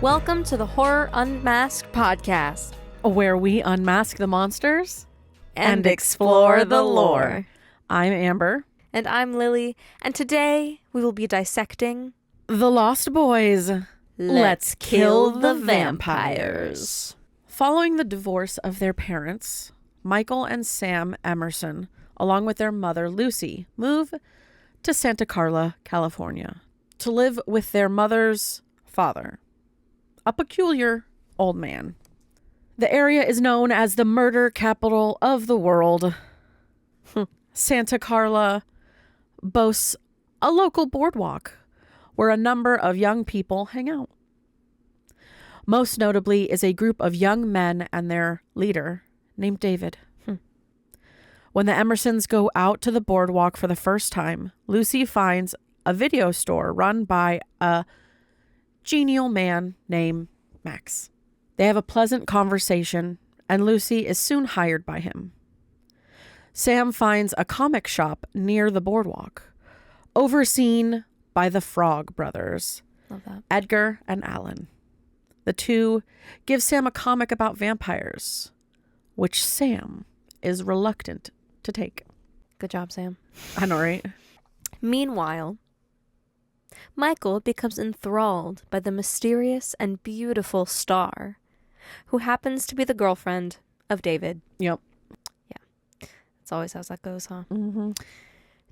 Welcome to the Horror Unmasked podcast, where we unmask the monsters and explore the lore. I'm Amber. And I'm Lily, and today we will be dissecting The Lost Boys. Let's Kill the Vampires. Following the divorce of their parents, Michael and Sam Emerson, along with their mother Lucy, move to Santa Carla, California, to live with their mother's father, a peculiar old man. The area is known as the murder capital of the world. Santa Carla boasts a local boardwalk where a number of young people hang out. Most notably is a group of young men and their leader named David. When the Emersons go out to the boardwalk for the first time, Lucy finds a video store run by a genial man named Max. They have a pleasant conversation, and Lucy is soon hired by him. Sam finds a comic shop near the boardwalk, overseen by the Frog brothers, Love that. Edgar and Alan. The two give Sam a comic about vampires, which Sam is reluctant to take. Good job, Sam. I know, right? Meanwhile, Michael becomes enthralled by the mysterious and beautiful Star, who happens to be the girlfriend of David. Yep. That's always how that goes, huh? Mm-hmm.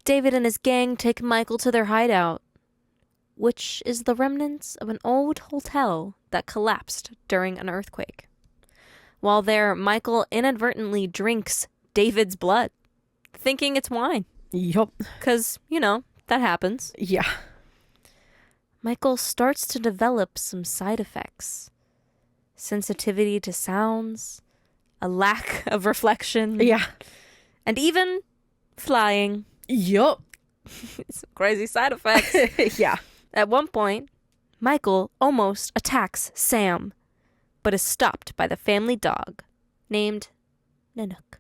David and his gang take Michael to their hideout, which is the remnants of an old hotel that collapsed during an earthquake. While there, Michael inadvertently drinks David's blood, thinking it's wine. Yup. Because, that happens. Yeah. Michael starts to develop some side effects. Sensitivity to sounds, a lack of reflection, Yeah. and even flying. Yup. Some crazy side effects. Yeah. At one point, Michael almost attacks Sam, but is stopped by the family dog named Nanook.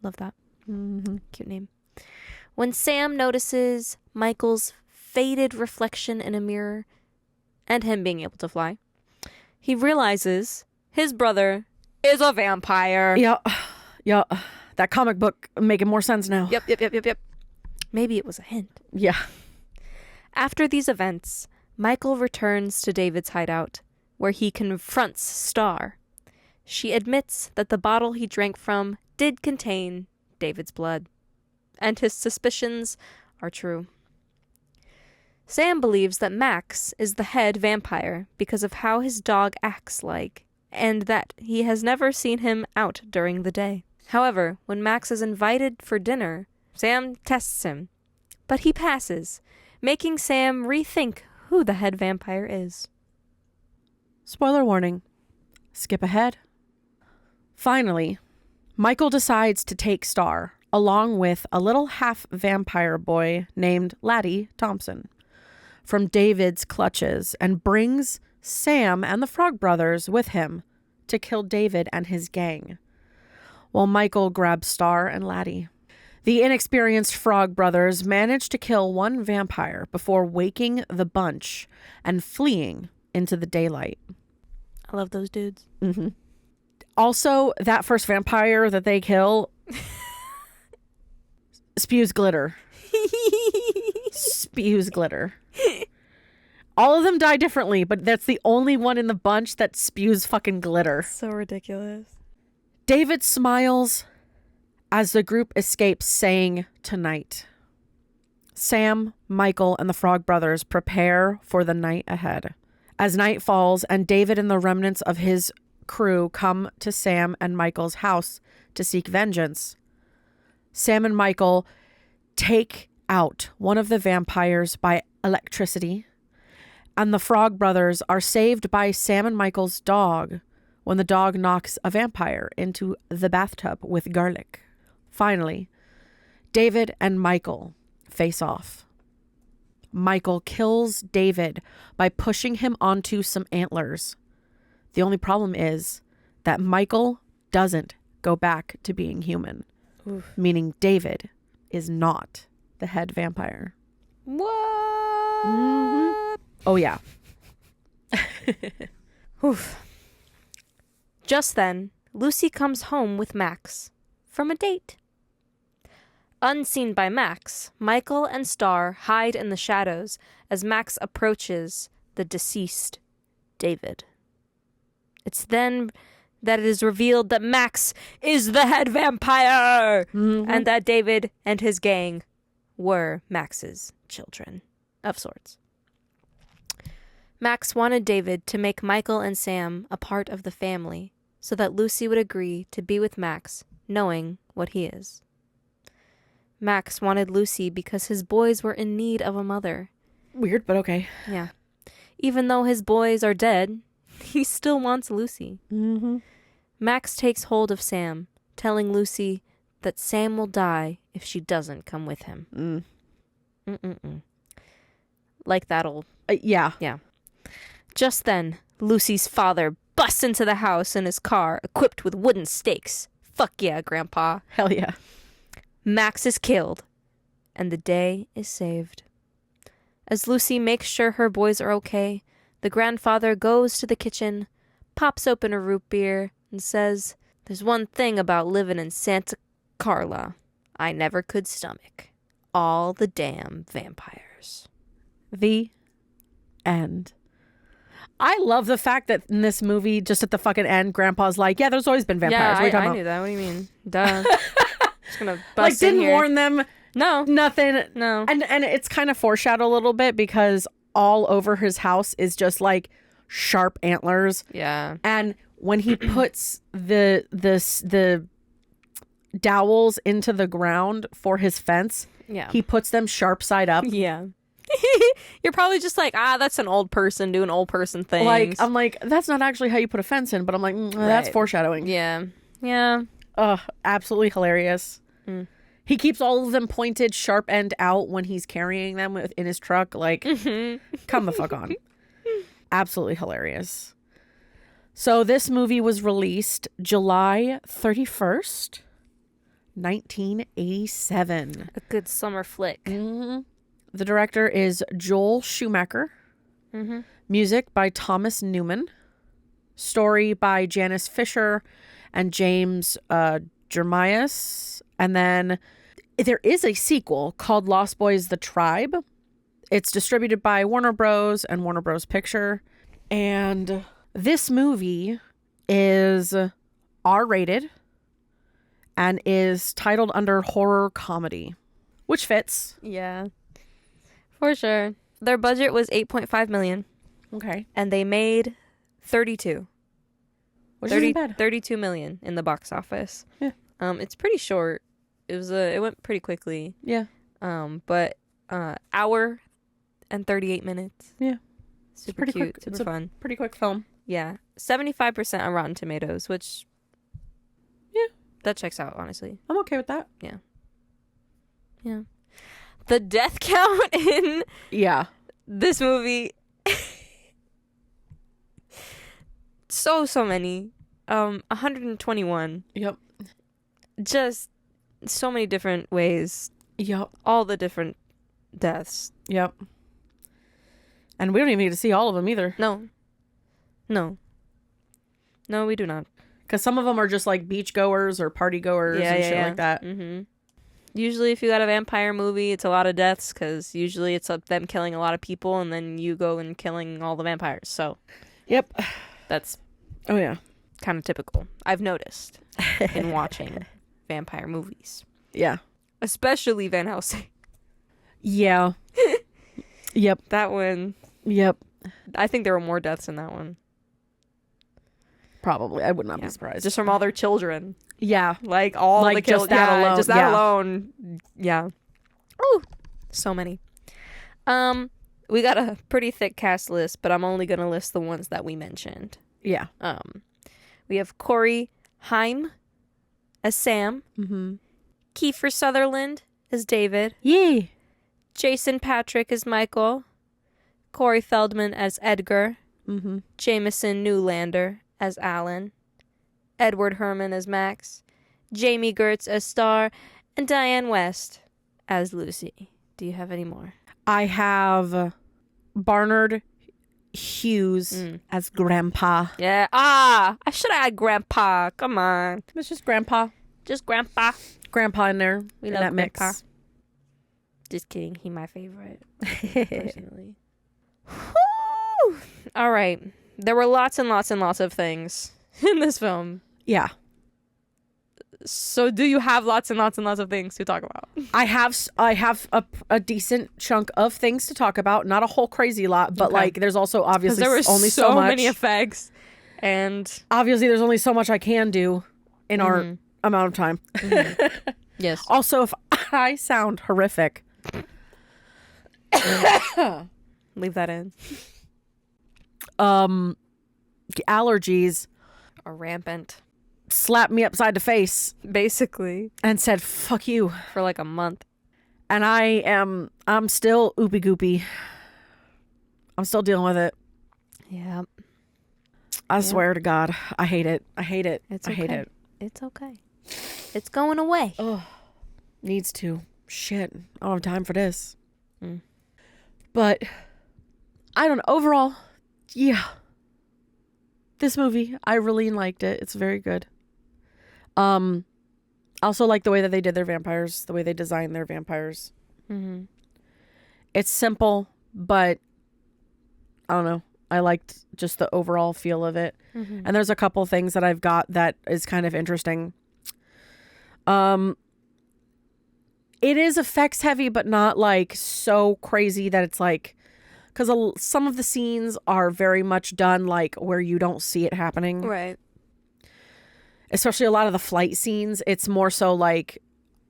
Love that. Mm-hmm. Cute name. When Sam notices Michael's faded reflection in a mirror and him being able to fly, he realizes his brother is a vampire. Yeah. Yeah. That comic book making more sense now. Yep. Maybe it was a hint. Yeah. After these events, Michael returns to David's hideout, where he confronts Star. She admits that the bottle he drank from did contain David's blood, and his suspicions are true. Sam believes that Max is the head vampire because of how his dog acts like, and that he has never seen him out during the day. However, when Max is invited for dinner, Sam tests him, but he passes, making Sam rethink who the head vampire is. Spoiler warning. Skip ahead. Finally, Michael decides to take Star, along with a little half-vampire boy named Laddie Thompson, from David's clutches, and brings Sam and the Frog brothers with him to kill David and his gang, while Michael grabs Star and Laddie. The inexperienced Frog brothers manage to kill one vampire before waking the bunch and fleeing into the daylight. I love those dudes. Mm-hmm. Also, that first vampire that they kill spews glitter. Spews glitter. All of them die differently, but that's the only one in the bunch that spews fucking glitter. So ridiculous. David smiles as the group escapes, saying, "Tonight." Sam, Michael, and the Frog brothers prepare for the night ahead. As night falls and David and the remnants of his crew come to Sam and Michael's house to seek vengeance, Sam and Michael take out one of the vampires by electricity, and the Frog brothers are saved by Sam and Michael's dog when the dog knocks a vampire into the bathtub with garlic. Finally, David and Michael face off. Michael kills David by pushing him onto some antlers. The only problem is that Michael doesn't go back to being human. Oof. Meaning David is not the head vampire. What? Mm-hmm. Oh, yeah. Oof. Just then, Lucy comes home with Max from a date. Unseen by Max, Michael and Star hide in the shadows as Max approaches the deceased David. It's then that it is revealed that Max is the head vampire, and that David and his gang were Max's children, of sorts. Max wanted David to make Michael and Sam a part of the family so that Lucy would agree to be with Max, knowing what he is. Max wanted Lucy because his boys were in need of a mother. Weird, but okay. Yeah. Even though his boys are dead, he still wants Lucy. Mm-hmm. Max takes hold of Sam, telling Lucy that Sam will die if she doesn't come with him. Like that'll... Yeah. Yeah. Just then, Lucy's father busts into the house in his car, equipped with wooden stakes. Fuck yeah, Grandpa. Hell yeah. Max is killed, and the day is saved. As Lucy makes sure her boys are okay, the grandfather goes to the kitchen, pops open a root beer, and says, "There's one thing about living in Santa Carla I never could stomach. All the damn vampires." The end. I love the fact that in this movie, just at the fucking end, Grandpa's like, "Yeah, there's always been vampires." Yeah, What are you talking I about? knew that. What do you mean? Duh. Just gonna bust Like, in didn't here. warn them. No. Nothing. No. And it's kind of foreshadowed a little bit because all over his house is just like sharp antlers. Yeah. And when he puts the dowels into the ground for his fence, Yeah. he puts them sharp side up. Yeah. You're probably just like, that's an old person doing old person things. Like, I'm like, that's not actually how you put a fence in, but I'm like, that's Right. foreshadowing. Yeah. Yeah. Ugh, absolutely hilarious. Mm. He keeps all of them pointed sharp end out when he's carrying them in his truck. Like, come the fuck on. Absolutely hilarious. So this movie was released July 31st, 1987. A good summer flick. The director is Joel Schumacher. Mm-hmm. Music by Thomas Newman. Story by Janice Fisher and James Jeremias. And then there is a sequel called Lost Boys the Tribe. It's distributed by Warner Bros. And Warner Bros. Picture. And this movie is R-rated and is titled under horror comedy, which fits. Yeah. For sure. Their budget was $8.5 million, Okay. and they made 32. Which isn't bad. 32 million in the box office. Yeah. It's pretty short. It went pretty quickly. Yeah. But hour and 38 minutes. Yeah. Super pretty cute, quick. super It's a fun. pretty quick film. Yeah. 75% on Rotten Tomatoes, which Yeah. that checks out, honestly. I'm okay with that. Yeah. The death count in Yeah. this movie, so many. 121. Yep. Just so many different ways. Yep. All the different deaths. Yep. And we don't even get to see all of them either. No, we do not. Because some of them are just like beachgoers or party goers and shit like that. Mm-hmm. Usually, if you got a vampire movie, it's a lot of deaths because usually it's them killing a lot of people, and then you go and killing all the vampires. So, Yep. that's Oh, yeah. kind of typical. I've noticed in watching vampire movies, Yeah. especially Van Helsing. Yeah. Yep. That one, Yep. I think there were more deaths in that one, Probably. I would not Yeah. be surprised. just from all their children. yeah. Like all Like, the kills. just that alone, Just that yeah. alone. Yeah. Ooh, so many. We got a pretty thick cast list, but I'm only gonna list the ones that we mentioned. Yeah. We have Corey Haim as Sam, Mm-hmm. Kiefer Sutherland as David, Yay. Jason Patrick as Michael, Corey Feldman as Edgar, Mm-hmm. Jameson Newlander as Alan, Edward Herman as Max, Jamie Gertz as Star, and Diane West as Lucy. Do you have any more? I have Barnard Hughes as Grandpa. Yeah. I should have had Grandpa. Come on. It's just Grandpa. Just Grandpa. Grandpa in there. We in love that mix. Grandpa. Just kidding. He my favorite. Personally. All right. There were lots and lots and lots of things in this film. Yeah. So do you have lots and lots and lots of things to talk about? I have a decent chunk of things to talk about. Not a whole crazy lot, but Okay. like there's also obviously There were only so much. many effects. And Obviously there's only so much I can do in our amount of time. yes. Also, if I sound horrific, Leave that in. allergies Or rampant. slapped me upside the face Basically. and said, fuck you. For like a month. And I'm still oopy goopy. I'm still dealing with it. Yeah. I swear to God. I hate it. I hate it. It's I hate okay. it. It's okay. It's going away. Oh, needs to. Shit. I don't have time for this. Mm. But I don't know. Overall, yeah. This movie, I really liked it. It's very good. I also like the way that they did their vampires, the way they designed their vampires. Mm-hmm. It's simple, but I don't know. I liked just the overall feel of it. Mm-hmm. And there's a couple things that I've got that is kind of interesting. It is effects heavy, but not like so crazy that it's like, because some of the scenes are very much done like where you don't see it happening. Right. Especially a lot of the flight scenes. It's more so like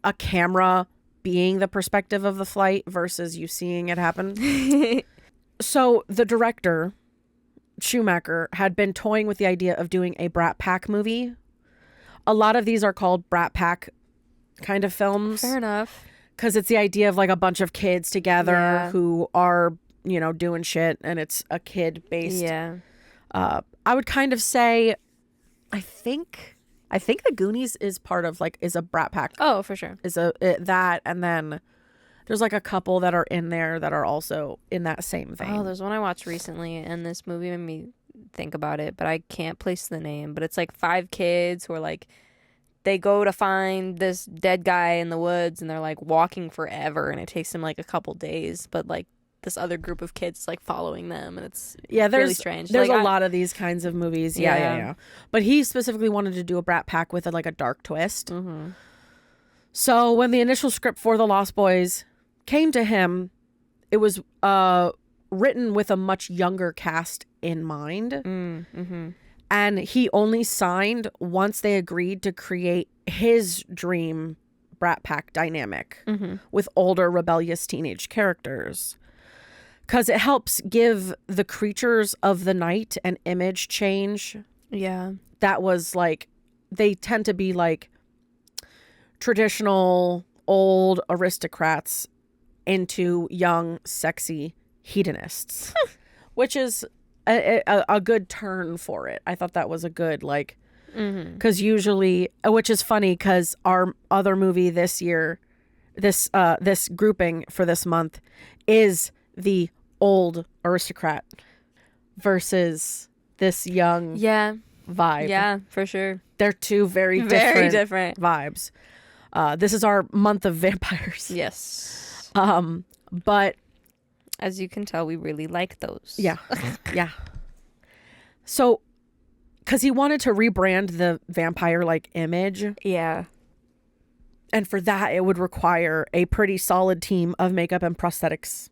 a camera being the perspective of the flight versus you seeing it happen. So the director, Schumacher, had been toying with the idea of doing a Brat Pack movie. A lot of these are called Brat Pack kind of films. Fair enough. Because it's the idea of like a bunch of kids together Yeah. who are, you know, doing shit, and it's a kid based. Yeah. I would kind of say, I think the Goonies is part of like is a Brat Pack. Oh, for sure. Is that, and then there's like a couple that are in there that are also in that same vein. Oh, there's one I watched recently, and this movie made me think about it, but I can't place the name. But it's like 5 kids who are like, they go to find this dead guy in the woods, and they're like walking forever, and it takes them like a couple days. But like this other group of kids is like following them, and it's there's really strange. There's Like, a lot of these kinds of movies. Yeah. But he specifically wanted to do a Brat Pack with like a dark twist. Mm-hmm. So when the initial script for The Lost Boys came to him, it was written with a much younger cast in mind. Mm-hmm. And he only signed once they agreed to create his dream Brat Pack dynamic with older rebellious teenage characters. Because it helps give the creatures of the night an image change. Yeah. That was like, they tend to be like traditional old aristocrats into young, sexy hedonists, which is a good turn for it. I thought that was a good, like, because usually, which is funny because our other movie this year, this grouping for this month is the old aristocrat versus this young vibe. Yeah, for sure. They're two very different vibes. This is our month of vampires. Yes. But as you can tell, we really like those. yeah. So, because he wanted to rebrand the vampire like image, Yeah. and for that it would require a pretty solid team of makeup and prosthetics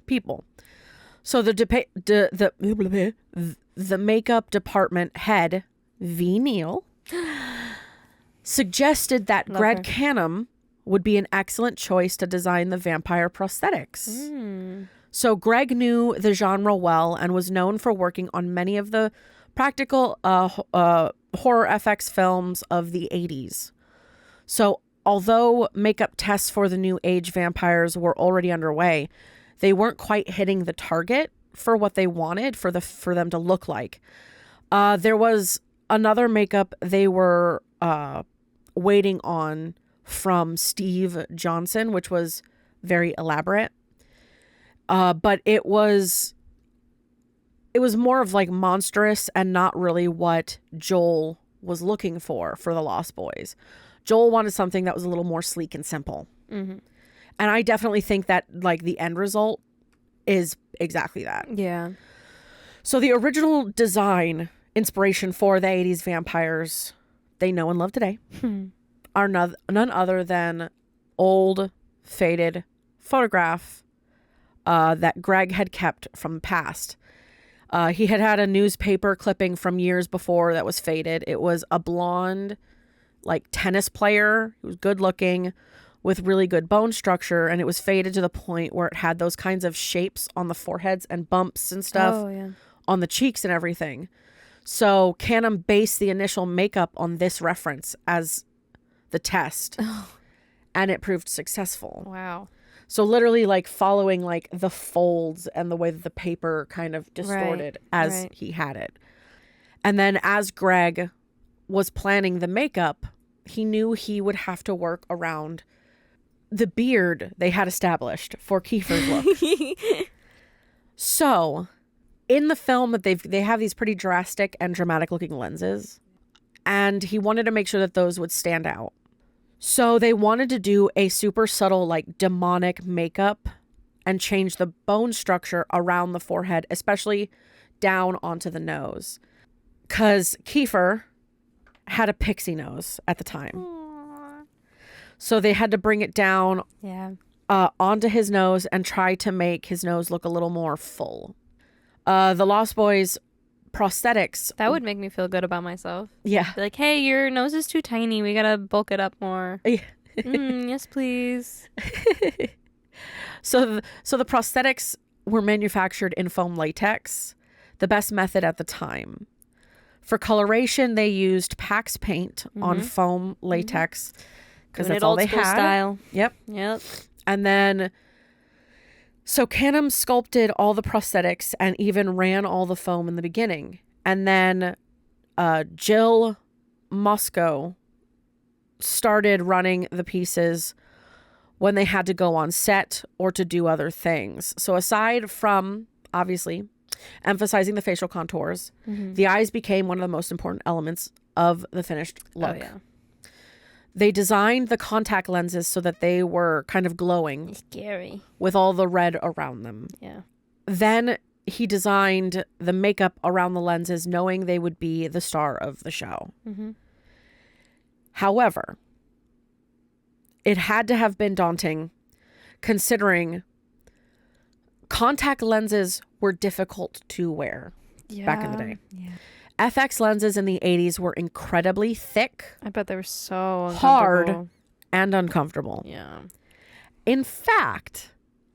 people. So the makeup department head, V. Neal, suggested that Love Greg her. Canham would be an excellent choice to design the vampire prosthetics. So Greg knew the genre well and was known for working on many of the practical horror FX films of the 80s. So although makeup tests for the new age vampires were already underway, they weren't quite hitting the target for what they wanted for them to look like. There was another makeup they were waiting on from Steve Johnson, which was very elaborate. But it was it was more of like monstrous and not really what Joel was looking for the Lost Boys. Joel wanted something that was a little more sleek and simple. Mm-hmm. And I definitely think that like the end result is exactly that. Yeah. So the original design inspiration for the 80s vampires they know and love today are none other than old faded photograph that Greg had kept from the past. He had a newspaper clipping from years before that was faded. It was a blonde, like tennis player who was good looking with really good bone structure, and it was faded to the point where it had those kinds of shapes on the foreheads and bumps and stuff on the cheeks and everything. So Canham based the initial makeup on this reference as the test, and it proved successful. Wow. So literally like following like the folds and the way that the paper kind of distorted as he had it. And then as Greg was planning the makeup, he knew he would have to work around the beard they had established for Kiefer's look. So in the film that they have these pretty drastic and dramatic looking lenses, and he wanted to make sure that those would stand out. So they wanted to do a super subtle, like demonic makeup and change the bone structure around the forehead, especially down onto the nose. Because Kiefer had a pixie nose at the time. Aww. So they had to bring it down onto his nose and try to make his nose look a little more full. The Lost Boys prosthetics. That would make me feel good about myself. Yeah. Be like, hey, your nose is too tiny. We gotta bulk it up more. Yes, please. So the prosthetics were manufactured in foam latex, the best method at the time. For coloration, they used Pax paint on foam latex because that's all they had. Style. Yep. And then, so Canham sculpted all the prosthetics and even ran all the foam in the beginning. And then Jill Moscow started running the pieces when they had to go on set or to do other things. So aside from, obviously, emphasizing the facial contours, the eyes became one of the most important elements of the finished look. Oh, yeah. They designed the contact lenses so that they were kind of glowing. Scary. With all the red around them. Yeah. Then he designed the makeup around the lenses, knowing they would be the star of the show. However, it had to have been daunting considering contact lenses were difficult to wear back in the day. Yeah. FX lenses in the 80s were incredibly thick, I bet they were so hard, and uncomfortable. Yeah. In fact,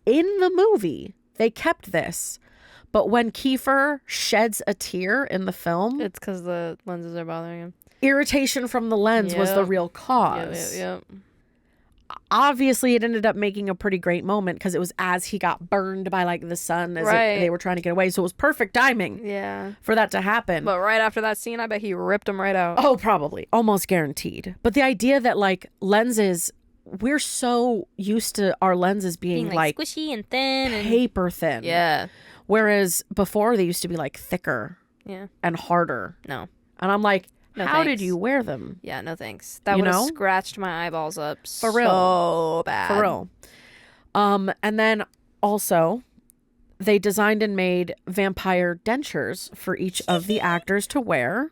in the movie, they kept this. But when Kiefer sheds a tear in the film, It's because the lenses are bothering him. irritation from the lens was the real cause. Yep. Obviously, it ended up making a pretty great moment because it was as he got burned by like the sun as they were trying to get away. So it was perfect timing Yeah. for that to happen. But right after that scene, I bet he ripped him right out. Oh, probably. Almost guaranteed. But the idea that like lenses, we're so used to our lenses being like squishy and thin. paper thin. Yeah. Whereas before they used to be like thicker Yeah. and harder. No. And I'm like, No, how thanks. did you wear them? Yeah, no thanks. That You would have know? scratched my eyeballs up For real. so bad. For real. And then also they designed and made vampire dentures for each of the actors to wear,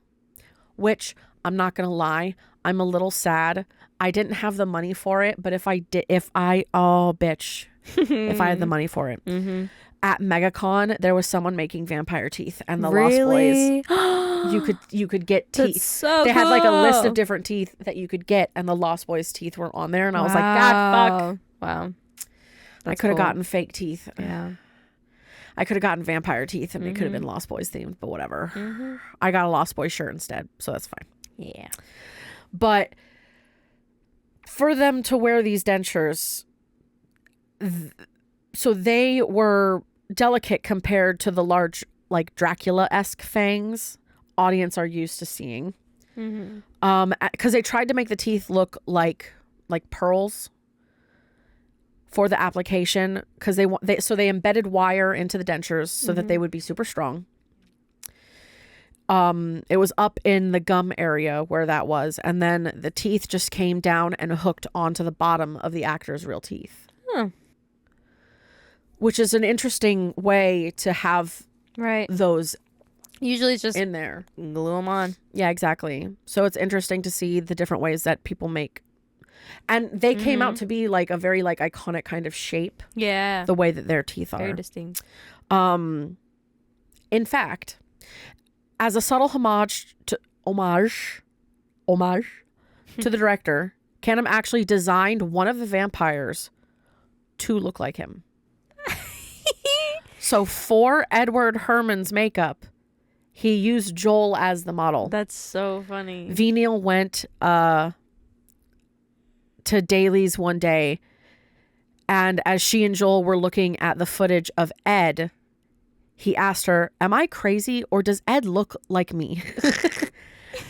which I'm not going to lie, I'm a little sad. I didn't have the money for it, but if I had the money for it. At MegaCon, there was someone making vampire teeth, and the Lost Boys, you could get teeth. That's so They had like a list cool. of different teeth that you could get, and the Lost Boys teeth were on there, and I was like, God, fuck. Wow. I could have gotten fake teeth. Yeah. I could have gotten vampire teeth, and it could have been Lost Boys themed, but whatever. I got a Lost Boys shirt instead, so that's fine. Yeah. But for them to wear these dentures, so they were delicate compared to the large, like Dracula-esque fangs audience are used to seeing. Because they tried to make the teeth look like pearls for the application, because they embedded wire into the dentures so that they would be super strong. It was up in the gum area where that was, and then the teeth just came down and hooked onto the bottom of the actor's real teeth. Huh. Which is an interesting way to have Right. those Usually it's just in there. glue them on. Yeah, exactly. So it's interesting to see the different ways that people make. And they came out to be like a very like iconic kind of shape, Yeah. the way that their teeth Very are. distinct. In fact, as a subtle homage to the director, Canham actually designed one of the vampires to look like him. So for Edward Herman's makeup, he used Joel as the model. That's so funny. V. Neal went to Daly's one day, and as she and Joel were looking at the footage of Ed, he asked her, "Am I crazy or does Ed look like me?"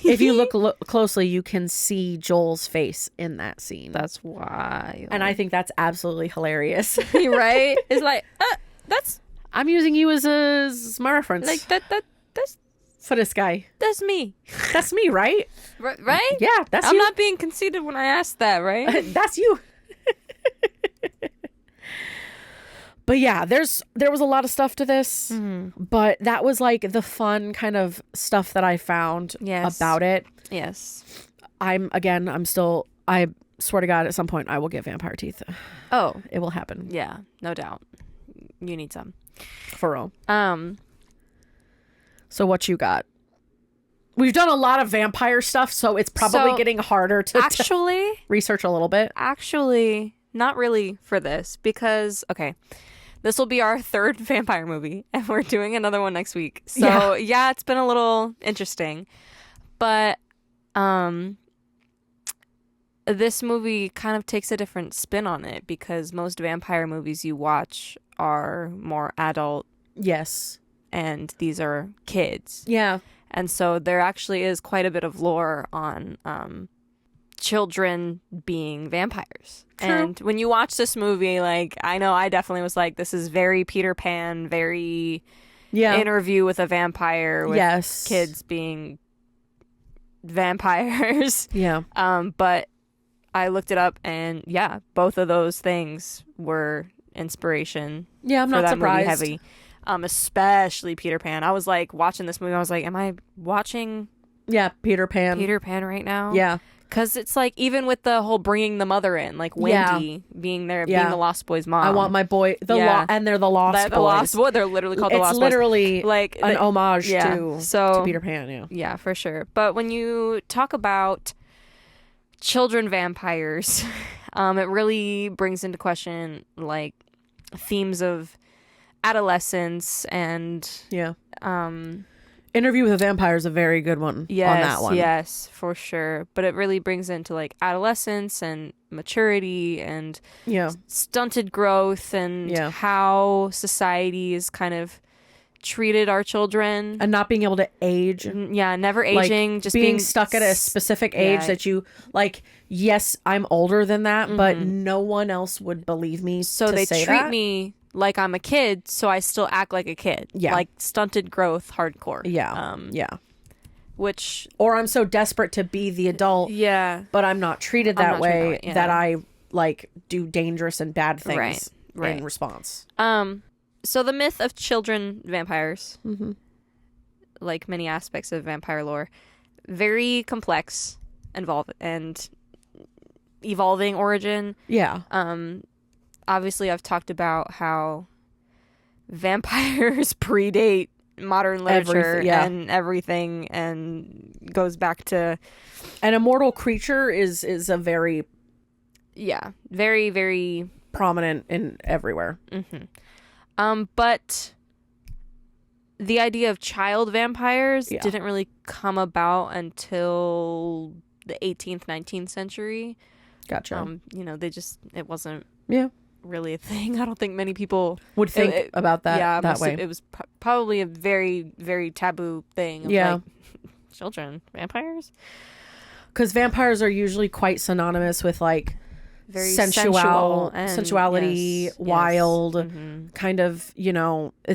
If you look closely, you can see Joel's face in that scene. That's wild. And I think that's absolutely hilarious. right? It's like, that's I'm using you as my reference. like that's for this guy. that's me. That's me, right? Right? Yeah, that's I'm you. not being conceited when I ask that, right? That's you. But yeah, there was a lot of stuff to this, but that was like the fun kind of stuff that I found Yes. about it. Yes. I swear to God, at some point I will get vampire teeth. Oh, It will happen. yeah, no doubt. You need some. For real. Um, So what you got? We've done a lot of vampire stuff, so it's probably So, getting harder to actually, research a little bit. not really for this because okay, this will be our third vampire movie, and we're doing another one next week. So yeah, it's been a little interesting, but this movie kind of takes a different spin on it because most vampire movies you watch are more adult, Yes. and these are kids. Yeah. And so there actually is quite a bit of lore on children being vampires. True. And when you watch this movie, like, I know I definitely was like, this is very Peter Pan, very Yeah. Interview with a Vampire with Yes. kids being vampires. Yeah. But I looked it up and yeah, both of those things were inspiration Yeah, I'm for not that surprised. movie heavy. Especially Peter Pan. I was like watching this movie. I was like, am I watching Yeah, Peter Pan. Peter Pan right now? Yeah. Because it's like even with the whole bringing the mother in, like Wendy being there, Yeah. being the Lost Boys' mom. I want my boy Yeah. and they're the Lost the Boys. Lost Boy. They're literally called the It's Lost Boys. literally Like an homage yeah. to So- Peter Pan, yeah. Yeah, for sure. But when you talk about children vampires, it really brings into question like themes of adolescence and Yeah. um Interview with a Vampire is a very good one yes, on that one. yes, for sure. But it really brings into like adolescence and maturity and Yeah. stunted growth and Yeah. how society is kind of treated our children. And not being able to age. Yeah, never Like, aging, just being stuck at a specific age yeah. that you like, yes, I'm older than that, but no one else would believe me so to they say treat that. me like I'm a kid, so I still act like a kid. Yeah. Like stunted growth hardcore. Yeah. Yeah. Which Or I'm so desperate to be the adult, yeah. but I'm not treated I'm that not way treated that way, yeah. that I like do dangerous and bad things Right. in response. So the myth of children vampires, Mm-hmm. like many aspects of vampire lore, very complex, and evolving origin. Yeah. Obviously, I've talked about how vampires predate modern literature Everything, yeah. and everything, and goes back to An immortal creature is a very very very. prominent in everywhere. But the idea of child vampires Yeah. didn't really come about until the 18th, 19th century. Gotcha. It wasn't Yeah. really a thing. I don't think many people Would think it- about that that way. it was probably a very, very taboo thing. Of Yeah. like, children, vampires? Because vampires are usually quite synonymous with like very sensual and sensuality, yes, wild, yes. Mm-hmm. kind of,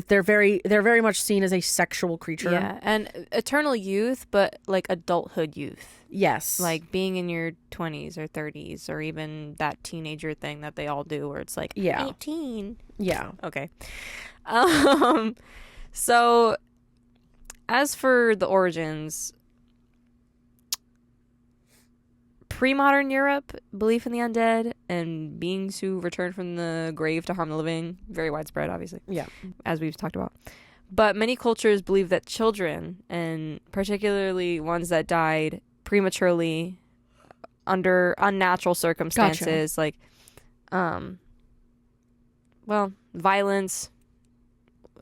they're very much seen as a sexual creature. Yeah, and eternal youth, but like adulthood youth. Yes. Like being in your 20s or 30s, or even that teenager thing that they all do where it's like, Yeah. 18. Yeah. Okay. So as for the origins, pre-modern Europe, belief in the undead and beings who return from the grave to harm the living, very widespread, obviously. Yeah. As we've talked about. But many cultures believe that children, and particularly ones that died prematurely under unnatural circumstances, like, violence.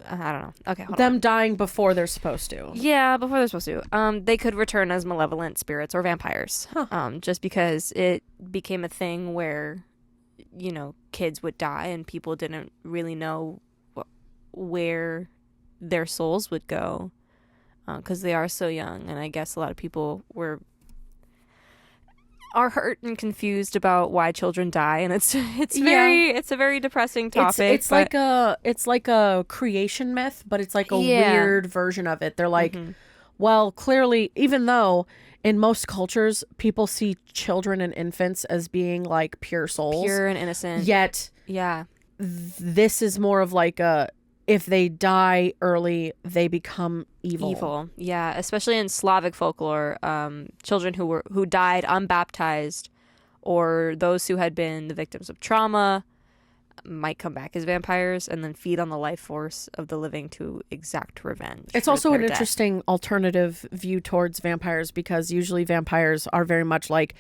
I don't know. Okay, hold Them on. dying before they're supposed to. Yeah, before they're supposed to. They could return as malevolent spirits or vampires. Huh. Just because it became a thing where, kids would die and people didn't really know where their souls would go, because they are so young. And I guess a lot of people are hurt and confused about why children die, and it's a very depressing topic. It's like a creation myth, but it's like a weird version of it. They're like, well, clearly, even though in most cultures people see children and infants as being like pure souls, pure and innocent, yet this is more of like if they die early, they become evil. Yeah, especially in Slavic folklore, children who died unbaptized, or those who had been the victims of trauma, might come back as vampires and then feed on the life force of the living to exact revenge. It's also an interesting alternative view towards vampires, because usually vampires are very much like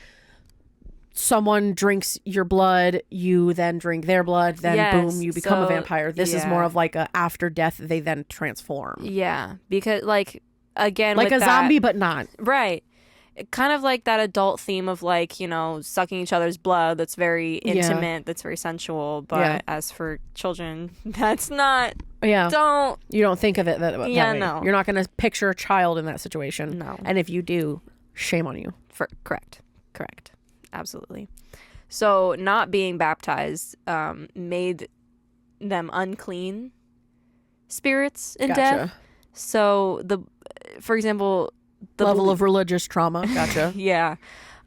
someone drinks your blood, you then drink their blood, then boom, you become a vampire. This is more of like a after death, they then transform. Yeah, because like, again, like with a zombie, but not. Right. Kind of like that adult theme of like, sucking each other's blood. That's very intimate. That's very sensual. But as for children, that's not. Yeah. You don't think of it that way. No. You're not going to picture a child in that situation. No. And if you do, shame on you. Correct. Absolutely. So not being baptized made them unclean spirits in death. So for example, the level of religious trauma. Gotcha. Yeah.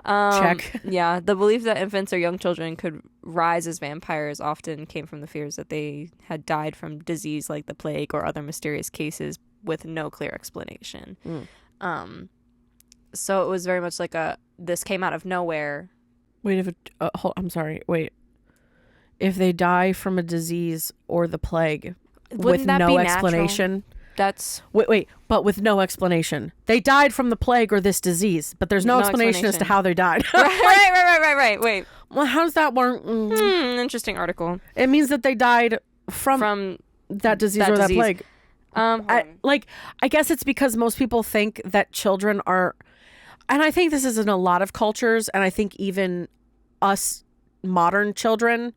Check. Yeah. The belief that infants or young children could rise as vampires often came from the fears that they had died from disease like the plague or other mysterious cases with no clear explanation. So it was very much like this came out of nowhere. Wait, I'm sorry. Wait. If they die from a disease or the plague with no explanation. That's wait, but with no explanation. They died from the plague or this disease, but there's no explanation as to how they died. Right. Wait. Well, how does that work? Interesting article. It means that they died from that disease or that plague. I guess it's because most people think that children are, and I think this is in a lot of cultures, and I think even us modern children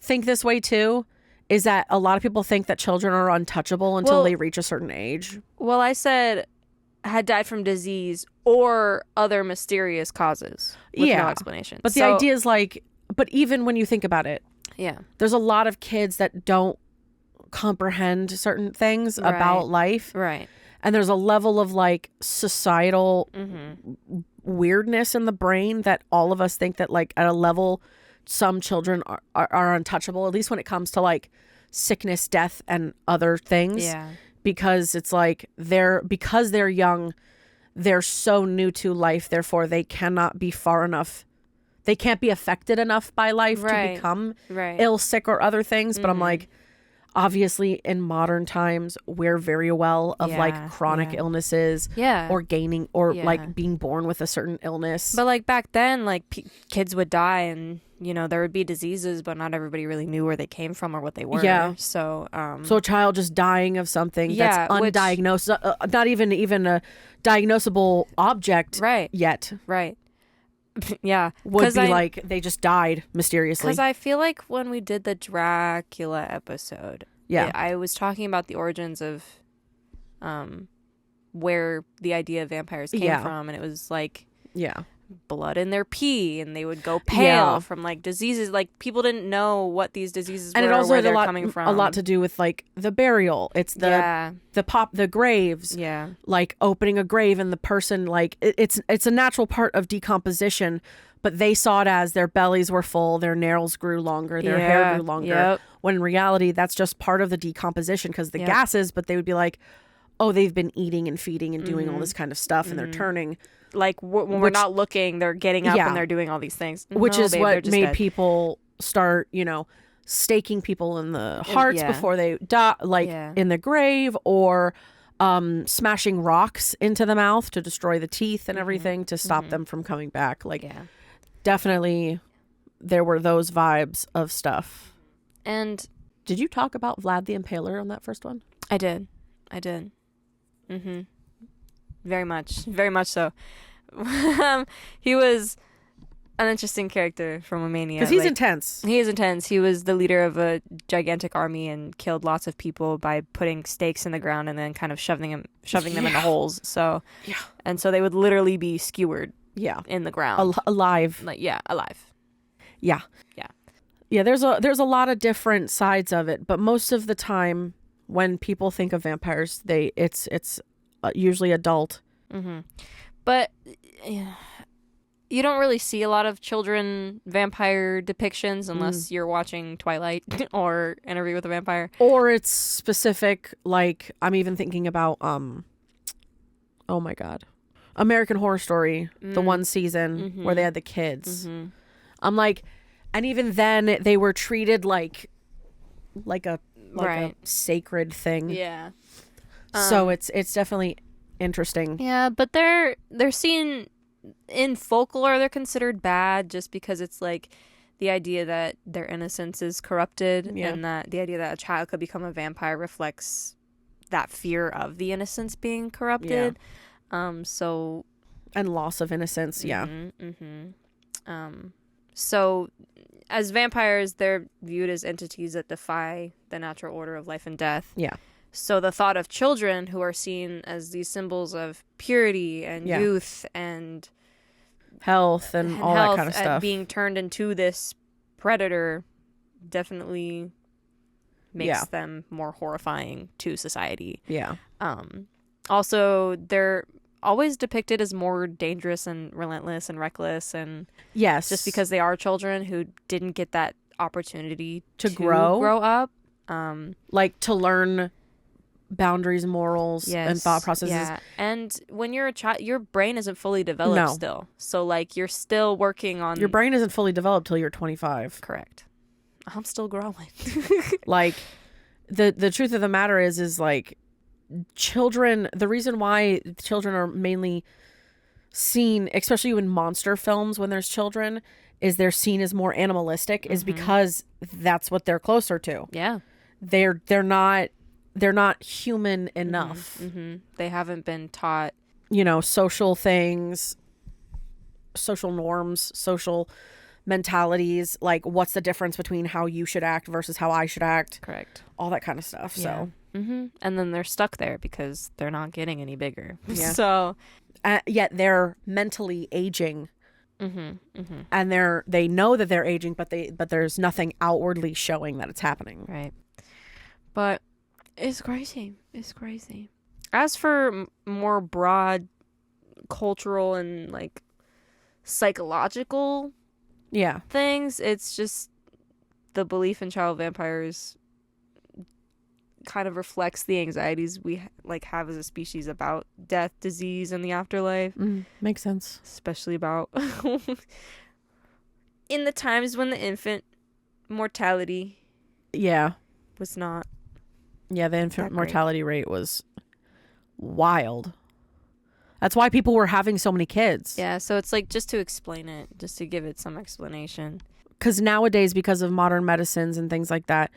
think this way too, is that a lot of people think that children are untouchable until they reach a certain age. Well, I said had died from disease or other mysterious causes with no explanation. But the idea is like, but even when you think about it, there's a lot of kids that don't comprehend certain things about life. Right. And there's a level of like societal weirdness in the brain that all of us think that like at a level some children are untouchable, at least when it comes to like sickness, death, and other things. Yeah. Because it's like because they're young, they're so new to life, therefore they cannot be far enough. They can't be affected enough by life to become ill, sick, or other things. But I'm like, obviously in modern times, we're very well of like chronic illnesses or gaining or like being born with a certain illness. But like back then, like kids would die and, there would be diseases, but not everybody really knew where they came from or what they were. Yeah. So, so a child just dying of something that's undiagnosed, not even a diagnosable object yet. Right. Yeah. Would be like they just died mysteriously. Because I feel like when we did the Dracula episode, I was talking about the origins of where the idea of vampires came from. And it was like blood in their pee, and they would go pale Yeah. from like diseases. Like people didn't know what these diseases And were it also or where had they're a lot, coming from. a lot to do with like the burial. It's the graves, yeah. like opening a grave and the person like it's a natural part of decomposition, but they saw it as their bellies were full, their nails grew longer, their hair grew longer. Yep. When in reality, that's just part of the decomposition because the gases. But they would be like, oh, they've been eating and feeding and doing all this kind of stuff, and they're turning. Like when we're not looking, they're getting up Yeah. and they're doing all these things. Which No, is babe, they're what just made dead. people start, staking people in the hearts yeah. before they die, like Yeah. in the grave, or smashing rocks into the mouth to destroy the teeth and everything to stop them from coming back. Like, Yeah. definitely there were those vibes of stuff. And Did you talk about Vlad the Impaler on that first one? I did. Mm-hmm. Very much so. He was an interesting character from Romania. Because he's intense. He is intense. He was the leader of a gigantic army and killed lots of people by putting stakes in the ground and then kind of shoving them into holes. So, and so they would literally be skewered Yeah. in the ground, Alive. like alive. Yeah. Yeah. Yeah, there's a lot of different sides of it, but most of the time when people think of vampires, it's usually adult. Mm-hmm. But you don't really see a lot of children vampire depictions unless you're watching Twilight or Interview with a Vampire. Or it's specific, like I'm even thinking about oh my god, American Horror Story, the one season where they had the kids. I'm like, and even then they were treated like a sacred thing. Yeah. So it's definitely interesting. Yeah, but they're seen in folklore. They're considered bad just because it's like the idea that their innocence is corrupted, and that the idea that a child could become a vampire reflects that fear of the innocence being corrupted. So And loss of innocence. Yeah. So as vampires, they're viewed as entities that defy the natural order of life and death. Yeah. So the thought of children who are seen as these symbols of purity and youth and Health and all health that kind of stuff. being turned into this predator definitely makes them more horrifying to society. Yeah. Also, they're always depicted as more dangerous and relentless and reckless, and Yes. just because they are children who didn't get that opportunity To grow up. Like to learn boundaries, morals, and thought processes. Yeah. And when you're a child, your brain isn't fully developed still. So like you're still working on Your brain isn't fully developed till you're 25. Correct. I'm still growing. Like the truth of the matter is like children, the reason why children are mainly seen, especially in monster films when there's children, is they're seen as more animalistic is because that's what they're closer to. Yeah. They're not human enough. They haven't been taught Social things, social norms, social mentalities, like what's the difference between how you should act versus how I should act. correct. All that kind of stuff. So And then they're stuck there because they're not getting any bigger. Yeah. So yet they're mentally aging. And they know that they're aging, but there's nothing outwardly showing that it's happening. right. But it's crazy. It's crazy. As for more broad cultural and like psychological Yeah. things, it's just the belief in child vampires kind of reflects the anxieties we have as a species about death, disease, and the afterlife, Makes sense. especially about in the times when the infant mortality Yeah. was not. Yeah, the infant That great. mortality rate was wild. That's why people were having so many kids. Yeah, so it's like just to explain it, just to give it some explanation. Because nowadays, because of modern medicines and things like that,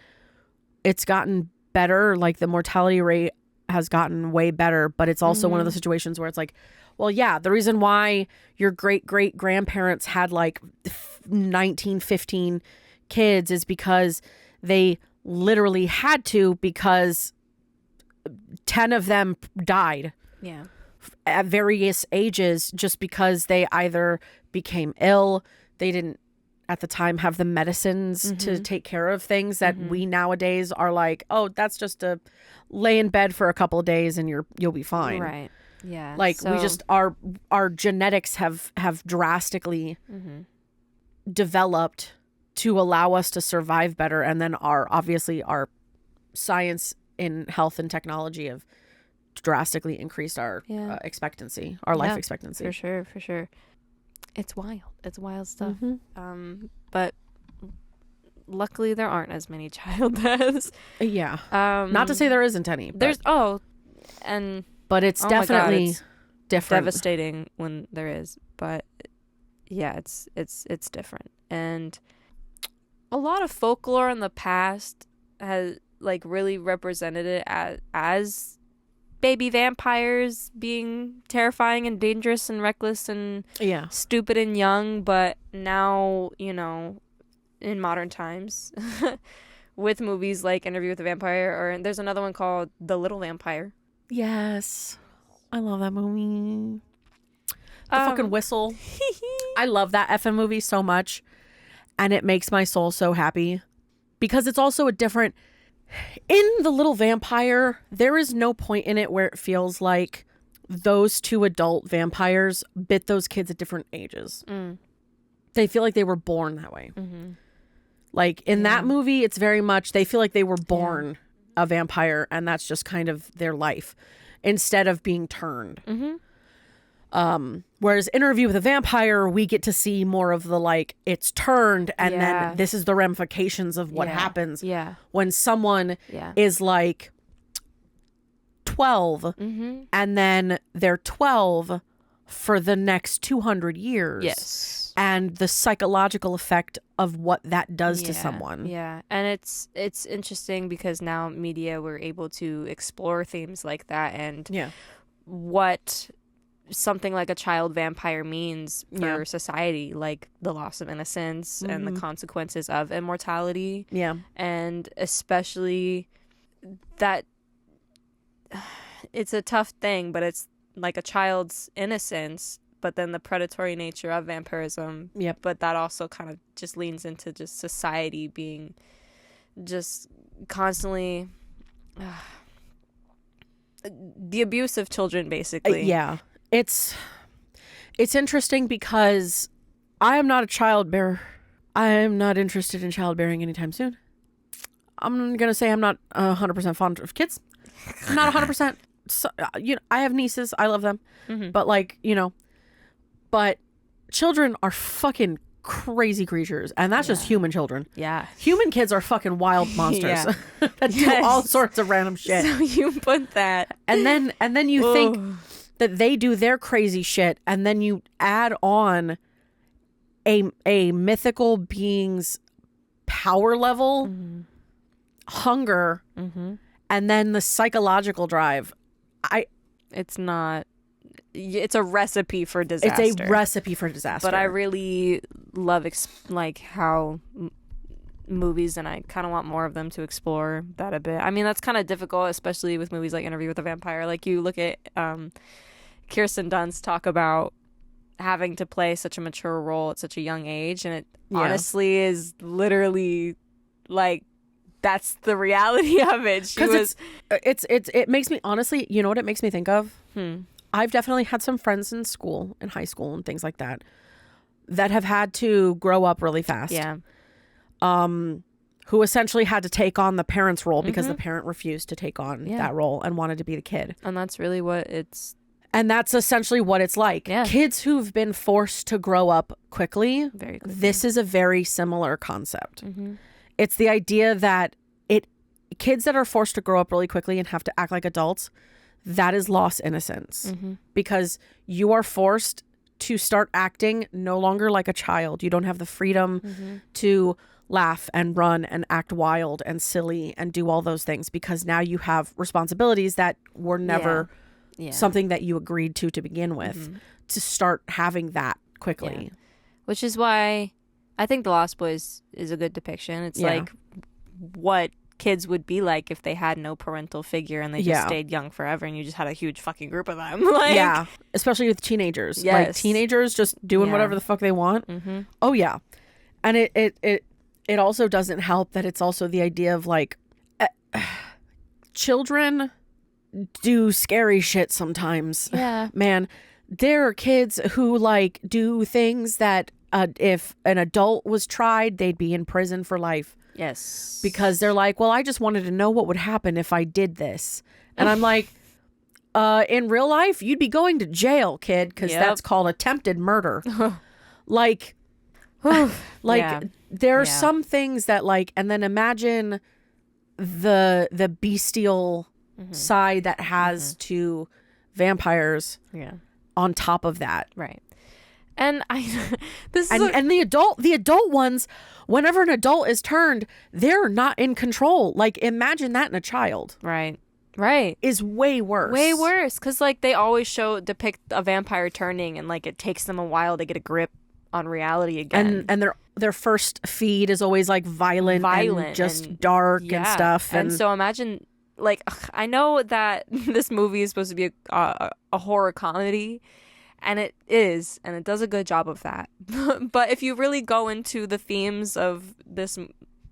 it's gotten better. Like the mortality rate has gotten way better, but it's also one of the situations where it's like, well, yeah, the reason why your great grandparents had like 19, 15 kids is because they literally had to, because 10 of them died. Yeah. at various ages just because they either became ill, they didn't at the time have the medicines to take care of things that we nowadays are like, oh, that's just a lay in bed for a couple of days and you'll be fine. Right. Yeah. Like we just our genetics have drastically developed to allow us to survive better, and then our science in health and technology have drastically increased our expectancy, our life expectancy. For sure. It's wild stuff. But luckily there aren't as many child deaths. Yeah. Not to say there isn't any. But but it's definitely it's different. Devastating when there is. But yeah, it's different. And a lot of folklore in the past has like really represented it as baby vampires being terrifying and dangerous and reckless and stupid and young. But now, you know, in modern times with movies like Interview with the Vampire, or there's another one called The Little Vampire. Yes. I love that movie. The fucking whistle. I love that effing movie so much. And it makes my soul so happy. Because it's also a different... In The Little Vampire, there is no point in it where it feels like those two adult vampires bit those kids at different ages. They feel like they were born that way. Like in that movie, it's very much they feel like they were born a vampire and that's just kind of their life instead of being turned. Whereas Interview with a Vampire, we get to see more of the like it's turned and then this is the ramifications of what happens when someone is like 12 and then they're 12 for the next 200 years. Yes. And the psychological effect of what that does to someone. Yeah. And it's interesting because now media, we're able to explore themes like that and what something like a child vampire means for society, like the loss of innocence and the consequences of immortality. Yeah. And especially that it's a tough thing, but it's like a child's innocence, but then the predatory nature of vampirism. Yep. But that also kind of just leans into just society being just constantly the abuse of children, basically. Yeah. It's interesting because I am not a childbearer. I am not interested in childbearing anytime soon. I'm going to say I'm not 100% fond of kids. I'm not 100%. So, you know, I have nieces. I love them. But like, you know, but children are fucking crazy creatures. And that's just human children. Yeah. Human kids are fucking wild monsters that do all sorts of random shit. So you put that. And then you think that they do their crazy shit. And then you add on a mythical being's power level, hunger, and then the psychological drive. It's a recipe for disaster. It's a recipe for disaster. But I really love like how movies, and I kind of want more of them to explore that a bit. I mean, that's kind of difficult, especially with movies like Interview with a Vampire. Like you look at Kirsten Dunst talk about having to play such a mature role at such a young age, and it honestly is literally like that's the reality of it. Because it makes me, honestly, you know what it makes me think of? I've definitely had some friends in school, in high school and things like that have had to grow up really fast. Yeah. Who essentially had to take on the parent's role because the parent refused to take on that role and wanted to be the kid. And that's really what it's... And that's essentially what it's like. Yeah. Kids who've been forced to grow up quickly, this is a very similar concept. It's the idea that kids that are forced to grow up really quickly and have to act like adults, that is lost innocence. Because you are forced to start acting no longer like a child. You don't have the freedom to laugh and run and act wild and silly and do all those things because now you have responsibilities that were never something that you agreed to begin with, to start having that quickly. Yeah. Which is why I think The Lost Boys is a good depiction. It's like what kids would be like if they had no parental figure and they just Yeah. stayed young forever and you just had a huge fucking group of them. Like, Yeah, especially with teenagers. Like Yes. teenagers just doing Yeah. whatever the fuck they want. Mm-hmm. Oh yeah, and it also doesn't help that it's also the idea of like children do scary shit sometimes. Yeah. Man, there are kids who like do things that if an adult was tried, they'd be in prison for life. Yes. Because they're like, well, I just wanted to know what would happen if I did this. And I'm like, in real life, you'd be going to jail, kid, because Yep. that's called attempted murder. Like, Yeah. there are Yeah. some things that like, and then imagine the bestial side that has to vampires Yeah. on top of that. Right. And this is And the adult ones, whenever an adult is turned, they're not in control. Like imagine that in a child right. is way worse. Way worse, because like they always depict a vampire turning, and like it takes them a while to get a grip on reality again. And their first feed is always like violent and just and- dark yeah. and stuff. And so imagine, like, I know that this movie is supposed to be a horror comedy, and it is, and it does a good job of that. But if you really go into the themes of this,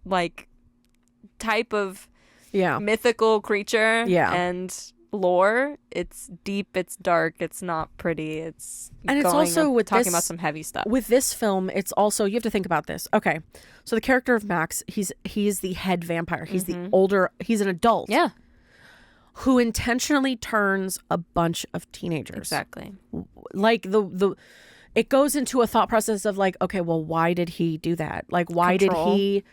like, type of yeah, mythical creature Yeah. and lore, it's deep, it's dark, it's not pretty, it's And it's also with talking this- about some heavy stuff. with this film, it's also you have to think about this. Okay, so the character of Max, he's the head vampire. He's the older. He's an adult. Yeah, Who intentionally turns a bunch of teenagers. exactly. Like the it goes into a thought process of like, okay, well, why did he do that? Like, why Control. did he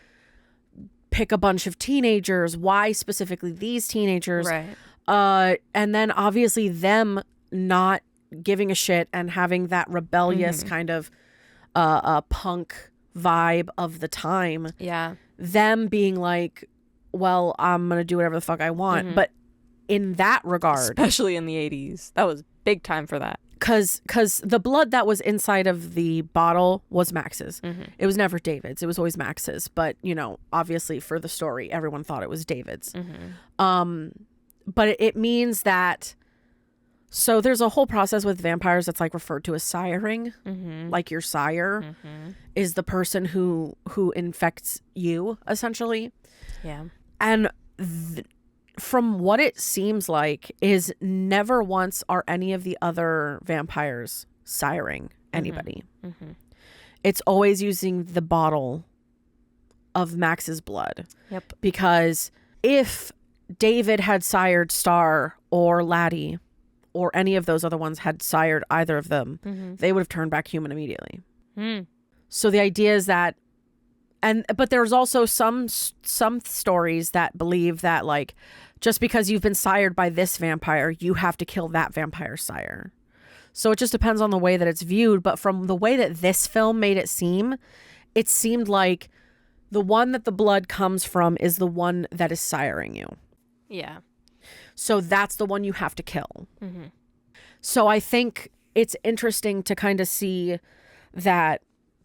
pick a bunch of teenagers? Why specifically these teenagers? Right. And then obviously them not giving a shit and having that rebellious kind of punk vibe of the time. Yeah. Them being like, well, I'm gonna do whatever the fuck I want. But in that regard, Especially in the 80s. That was big time for that. because the blood that was inside of the bottle was Max's. It was never David's. It was always Max's. But you know, obviously for the story, everyone thought it was David's. But it means that. So there's a whole process with vampires that's like referred to as siring. Like your sire is the person who infects you essentially. Yeah. And from what it seems like is never once are any of the other vampires siring anybody. It's always using the bottle of Max's blood. Yep. Because if David had sired Star or Laddie or any of those other ones had sired either of them, they would have turned back human immediately. So the idea is that but there's also some stories that believe that like just because you've been sired by this vampire, you have to kill that vampire sire. So it just depends on the way that it's viewed. But from the way that this film made it seemed like the one that the blood comes from is the one that is siring you. Yeah. So that's the one you have to kill. So I think it's interesting to kind of see that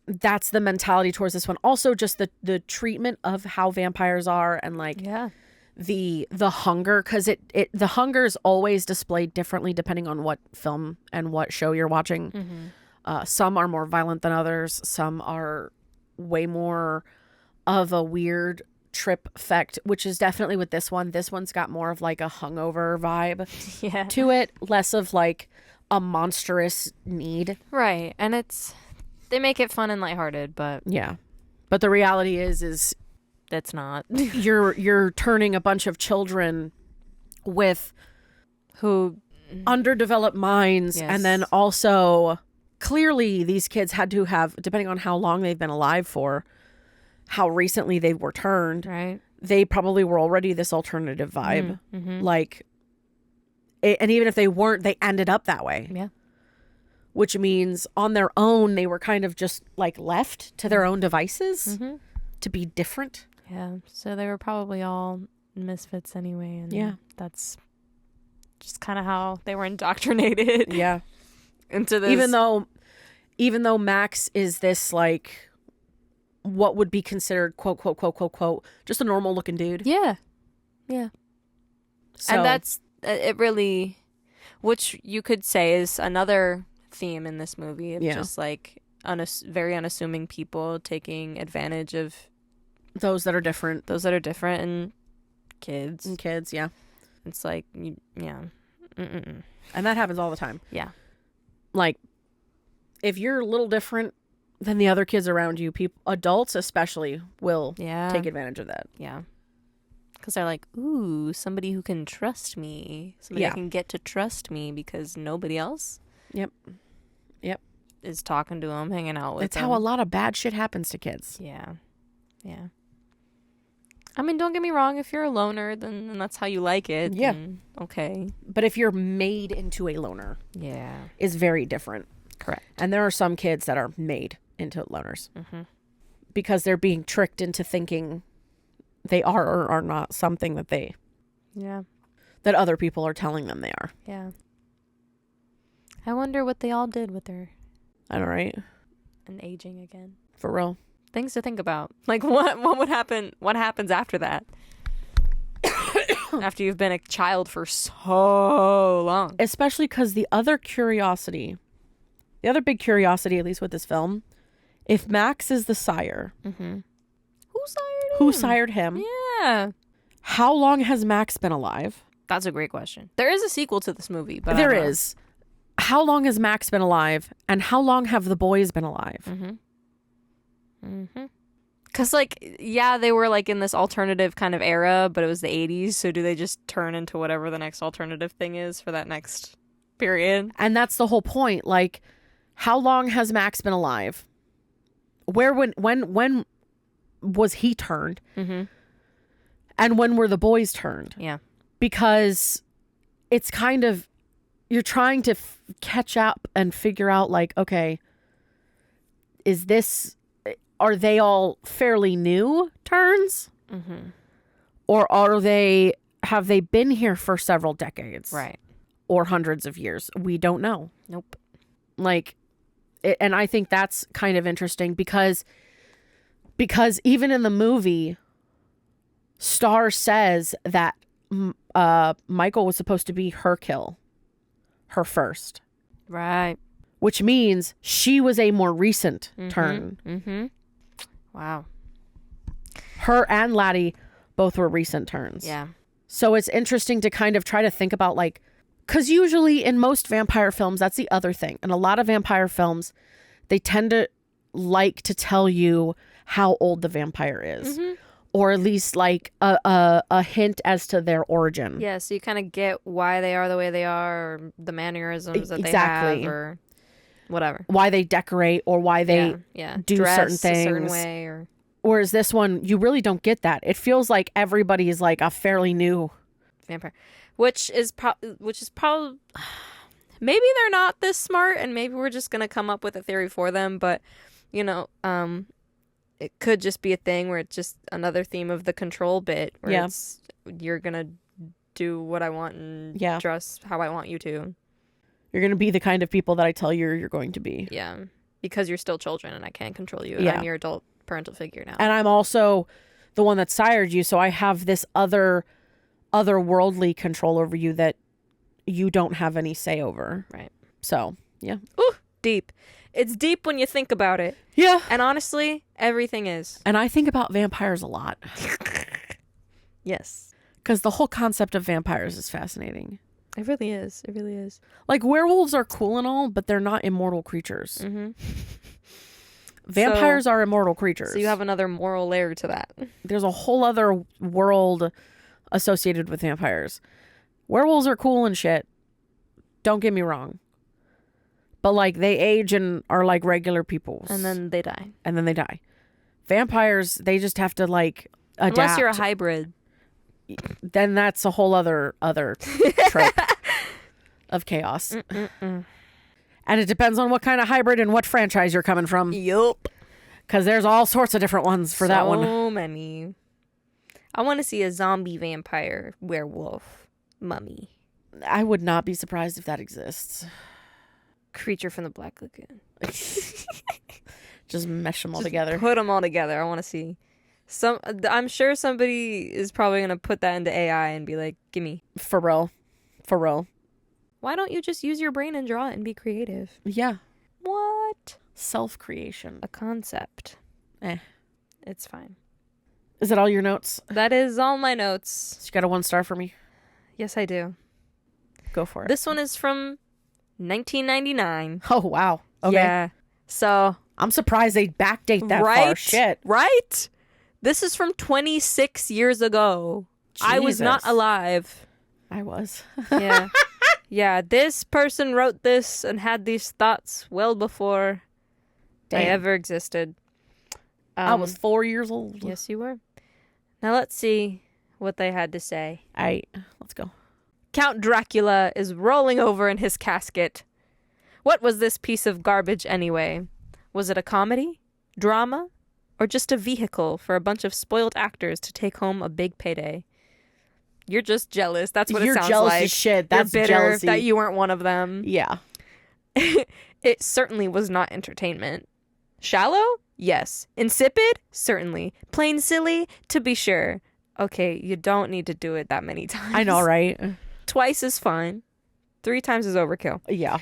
that's the mentality towards this one. Also, just the treatment of how vampires are and like Yeah. the hunger, because the hunger is always displayed differently depending on what film and what show you're watching. Some are more violent than others. Some are way more of a weird trip effect, which is definitely with this one. This one's got more of like a hungover vibe Yeah. to it, less of like a monstrous need. Right. And they make it fun and lighthearted, but Yeah. But the reality is that's not. you're turning a bunch of children with Who underdeveloped minds. Yes. And then also clearly these kids had to have, depending on how long they've been alive for, how recently they were turned, right. they probably were already this alternative vibe. Like, and even if they weren't, they ended up that way. Yeah. Which means on their own, they were kind of just like left to their own devices to be different. Yeah. So they were probably all misfits anyway, and Yeah. that's just kind of how they were indoctrinated Yeah. into this. Even though Max is this like what would be considered quote, quote, quote, quote, quote, just a normal looking dude. Yeah. Yeah. So, And that's it really, which you could say is another theme in this movie of just like very unassuming people taking advantage of those that are different. And kids. Yeah. It's like, yeah. Mm-mm. And that happens all the time. Yeah. Like, if you're a little different than the other kids around you, adults especially will take advantage of that. Yeah. Because they're like, ooh, somebody who can trust me. Somebody I can get to trust me because nobody else is talking to them, hanging out with them. It's how a lot of bad shit happens to kids. Yeah. Yeah. I mean, don't get me wrong. If you're a loner, then that's how you like it. Yeah. Okay. But if you're made into a loner, is very different. Correct. And there are some kids that are made into loners because they're being tricked into thinking they are or are not something that that other people are telling them they are. Yeah. I wonder what they all did with their... I know, right? And aging again. For real. Things to think about. Like, what would happen? What happens after that? After you've been a child for so long. Especially because the other big curiosity, at least with this film, if Max is the sire, who sired him? Yeah. How long has Max been alive? That's a great question. There is a sequel to this movie, but there is. How long has Max been alive, and how long have the boys been alive? Because, like, yeah, they were, like, in this alternative kind of era, but it was the 80s, so do they just turn into whatever the next alternative thing is for that next period? And that's the whole point. Like, how long has Max been alive? When was he turned? And when were the boys turned? Yeah. Because it's kind of, you're trying to catch up and figure out, like, okay, are they all fairly new turns? Or have they been here for several decades? Right. Or hundreds of years? We don't know. Nope. Like, and I think that's kind of interesting because even in the movie, Star says that Michael was supposed to be her first. Right. Which means she was a more recent turn. Wow. Her and Laddie both were recent turns. Yeah. So it's interesting to kind of try to think about, like, because usually in most vampire films, that's the other thing. And a lot of vampire films, they tend to like to tell you how old the vampire is. Or at least like a hint as to their origin. Yeah, so you kind of get why they are the way they are, or the mannerisms that they have, or whatever. Why they decorate, or why they do dress certain things. A certain way, or... Whereas this one, you really don't get that. It feels like everybody is like a fairly new vampire, which is probably maybe they're not this smart, and maybe we're just gonna come up with a theory for them. But it could just be a thing where it's just another theme of the control bit, where it's you're gonna do what I want and dress how I want you to. You're gonna be the kind of people that I tell you you're going to be. Yeah, because you're still children, and I can't control you. And I'm your adult parental figure now. And I'm also the one that sired you, so I have this otherworldly control over you that you don't have any say over. Right. So, yeah. Ooh, deep. It's deep when you think about it. Yeah. And honestly, everything is. And I think about vampires a lot. Yes. Because the whole concept of vampires is fascinating. It really is. It really is. Like, werewolves are cool and all, but they're not immortal creatures. Vampires are immortal creatures. So you have another moral layer to that. There's a whole other world associated with vampires. Werewolves are cool and shit. Don't get me wrong. But, like, they age and are like regular people. And then they die. Vampires, they just have to, like, adapt. Unless you're a hybrid. Then that's a whole other trope of chaos. And it depends on what kind of hybrid and what franchise you're coming from. Yup. Because there's all sorts of different ones for that one. So many. I want to see a zombie vampire werewolf mummy. I would not be surprised if that exists. Creature from the Black Lagoon. Just mesh them all Just together. Put them all together. I want to see. I'm sure somebody is probably going to put that into AI and be like, gimme. For real. For real. Why don't you just use your brain and draw it and be creative? Yeah. What? Self-creation. A concept. It's fine. Is that all your notes? That is all my notes. You got a 1 star for me? Yes, I do. Go for it. This one is from 1999. Oh, wow. Okay. Yeah. So. I'm surprised they backdate that far. Shit. Right? This is from 26 years ago. I was not Jesus. alive. I was. Yeah. Yeah, this person wrote this and had these thoughts well before they Damn. ever existed. I was 4 years old. Yes, you were. Now let's see what they had to say. All right. Let's go. Count Dracula is rolling over in his casket. What was this piece of garbage anyway? Was it a comedy, drama, or just a vehicle for a bunch of spoiled actors to take home a big payday? You're just jealous. That's what You're it sounds jealous like. as shit. You're That's bitter jealousy. that you weren't one of them. Yeah. It certainly was not entertainment. Shallow? Yes. Insipid? Certainly. Plain silly? To be sure. Okay, you don't need to do it that many times. I know, right? Twice is fine. 3 times is overkill. Yeah.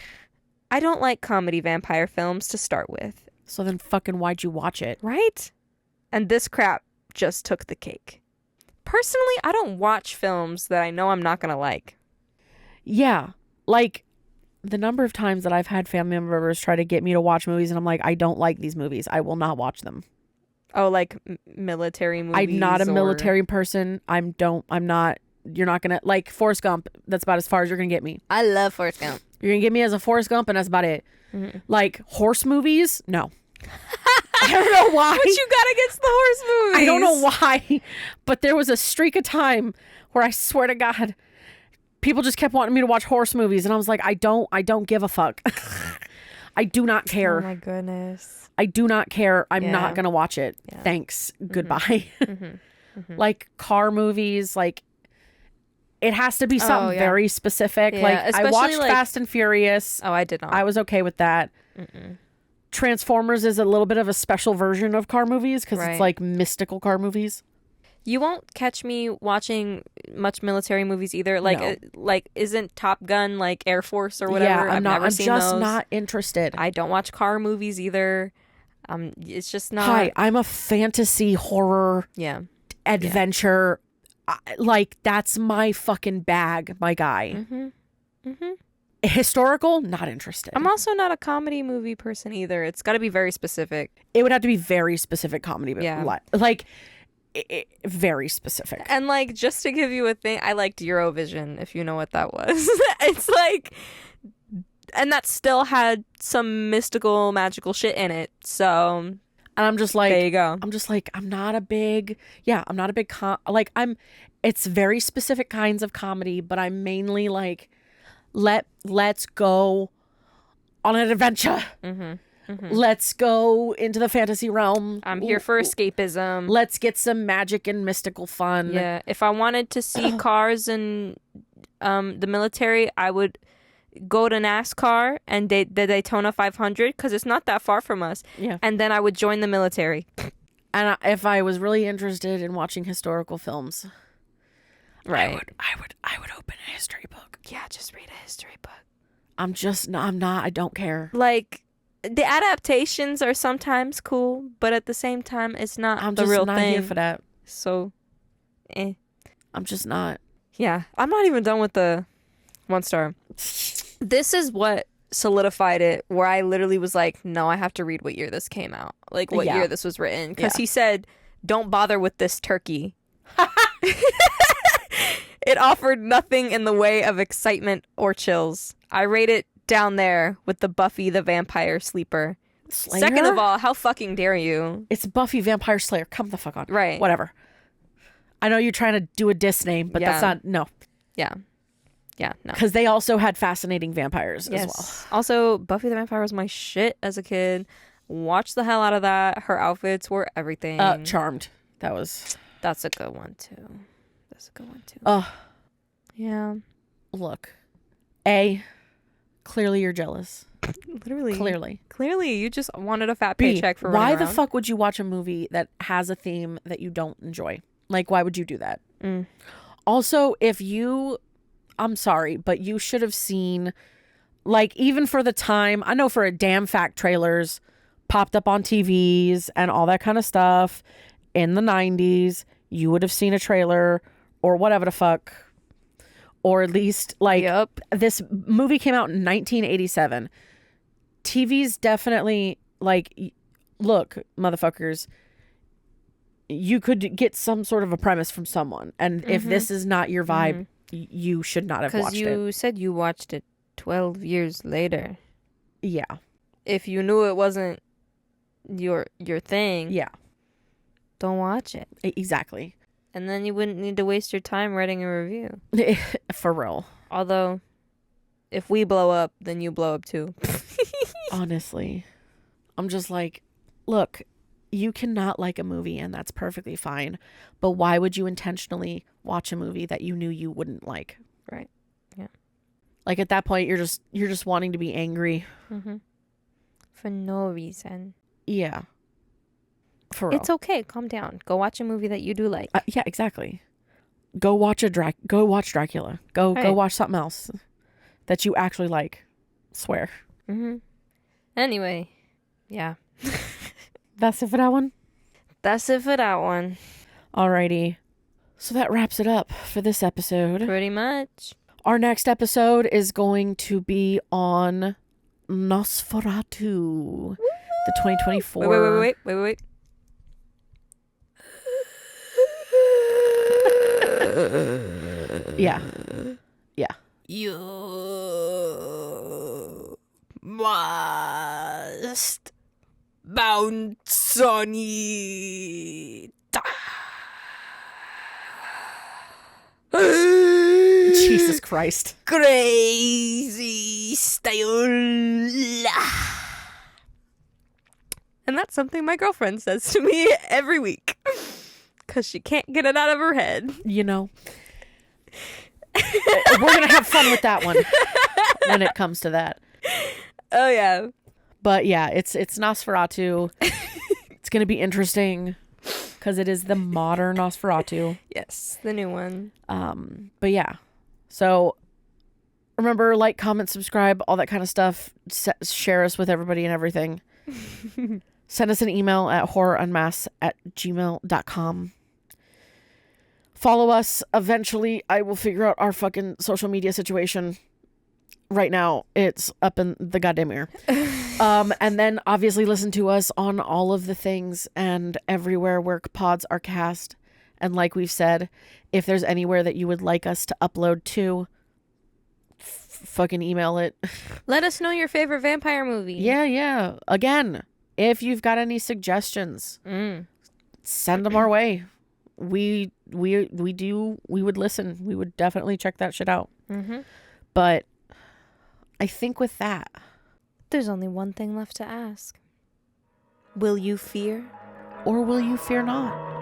I don't like comedy vampire films to start with. So then fucking why'd you watch it? Right? And this crap just took the cake. Personally, I don't watch films that I know I'm not going to like. Yeah. Like, the number of times that I've had family members try to get me to watch movies and I'm like, I don't like these movies. I will not watch them. Oh, like military movies? I'm not a or- military person. I'm not, you're not going to, like Forrest Gump, that's about as far as you're going to get me. I love Forrest Gump. You're going to get me as a Forrest Gump and that's about it. Mm-hmm. Like, horse movies? No. I don't know why. What you got against the horse movies? I don't know why, but there was a streak of time where I swear to God, people just kept wanting me to watch horse movies, and I was like, I don't give a fuck. I do not care. Oh my goodness. I do not care. I'm Yeah. not gonna watch it. Yeah. Thanks. Goodbye. Like car movies, like it has to be something yeah. very specific. Yeah, like I especially, watched like- Fast and Furious. Oh, I did not. I was okay with that. Transformers is a little bit of a special version of car movies because Right. it's like mystical car movies. You won't catch me watching much military movies either. Like, No. like isn't Top Gun like Air Force or whatever? Yeah, I've never I'm seen just those. not interested. I don't watch car movies either. It's just not. Hi, I'm a fantasy horror Yeah. adventure. Like that's my fucking bag, my guy. Historical, not interested. I'm also not a comedy movie person either. It's got to be very specific. It would have to be very specific comedy, but Yeah. like very specific. And like, just to give you a thing, I liked Eurovision, if you know what that was. It's like, and that still had some mystical, magical shit in it. So And I'm just like, there you go. I'm not a big it's very specific kinds of comedy, but I'm mainly like, let's go on an adventure. Let's go into the fantasy realm. I'm here for escapism. Let's get some magic and mystical fun. Yeah, if I wanted to see cars and the military, I would go to NASCAR and the Daytona 500 because it's not that far from us. Yeah. And then I would join the military. And if I was really interested in watching historical films, Right. I would open a history book. Yeah, just read a history book. I don't care. Like, the adaptations are sometimes cool, but at the same time, it's not I'm the just real not thing. here for that. So, I'm just not. yeah. I'm not even done with the 1 star. This is what solidified it, where I literally was like, no, I have to read what year this came out. Like, what Yeah. year this was written. Because Yeah. he said, don't bother with this turkey. It offered nothing in the way of excitement or chills. I rate it down there with the Buffy the Vampire Sleeper. Slayer? Second of all, how fucking dare you? It's Buffy Vampire Slayer. Come the fuck on. Right. Whatever. I know you're trying to do a diss name, but that's Yeah. not, no. Yeah. Yeah, no. Because they also had fascinating vampires as well. Also, Buffy the Vampire was my shit as a kid. Watched the hell out of that. Her outfits were everything. Charmed. That was, That's a good one, too. That's a good one, too. oh, Yeah. look. Clearly you're jealous. Literally. Clearly. Clearly, you just wanted a fat B, paycheck for why running the around. fuck would you watch a movie that has a theme that you don't enjoy? Like, why would you do that? Mm. Also, I'm sorry, but you should have seen, like, even for the time, I know for a damn fact trailers popped up on TVs and all that kind of stuff in the 90s. You would have seen a trailer or whatever the fuck. Or at least, like, Yep. this movie came out in 1987. TV's definitely, like, look, motherfuckers, you could get some sort of a premise from someone. And if this is not your vibe, you should not have watched Because it. you said you watched it 12 years later. Yeah. If you knew it wasn't your thing, Yeah. don't watch it. Exactly. And then you wouldn't need to waste your time writing a review. For real. Although, if we blow up, then you blow up too. Honestly. I'm just like, look, you cannot like a movie and that's perfectly fine. But why would you intentionally watch a movie that you knew you wouldn't like? Right. Yeah. Like at that point, you're just wanting to be angry. Mm-hmm. For no reason. Yeah. For real. It's okay. Calm down. Go watch a movie that you do like. Yeah, exactly. Go watch Dracula. Go Right. watch something else that you actually like. Swear. Mm-hmm. Anyway, yeah. That's it for that one. That's it for that one. Alrighty. So that wraps it up for this episode. Pretty much. Our next episode is going to be on Nosferatu, the 2024. Wait. Yeah. You must bounce on it. Jesus Christ. Crazy style. And that's something my girlfriend says to me every week. Because she can't get it out of her head. You know, we're going to have fun with that one when it comes to that. Oh, yeah. But yeah, it's Nosferatu. It's going to be interesting because it is the modern Nosferatu. Yes, the new one. But yeah, so remember, like, comment, subscribe, all that kind of stuff. Share us with everybody and everything. Send us an email at horrorunmasked@gmail.com. Follow us. Eventually, I will figure out our fucking social media situation. Right now, it's up in the goddamn air. And then obviously listen to us on all of the things and everywhere where pods are cast. And like we've said, if there's anywhere that you would like us to upload to, fucking email it. Let us know your favorite vampire movie. Yeah. Again, if you've got any suggestions, send them our way. We would listen. We would definitely check that shit out. Mm-hmm. But I think with that, There's only one thing left to ask. Will you fear? or will you fear not?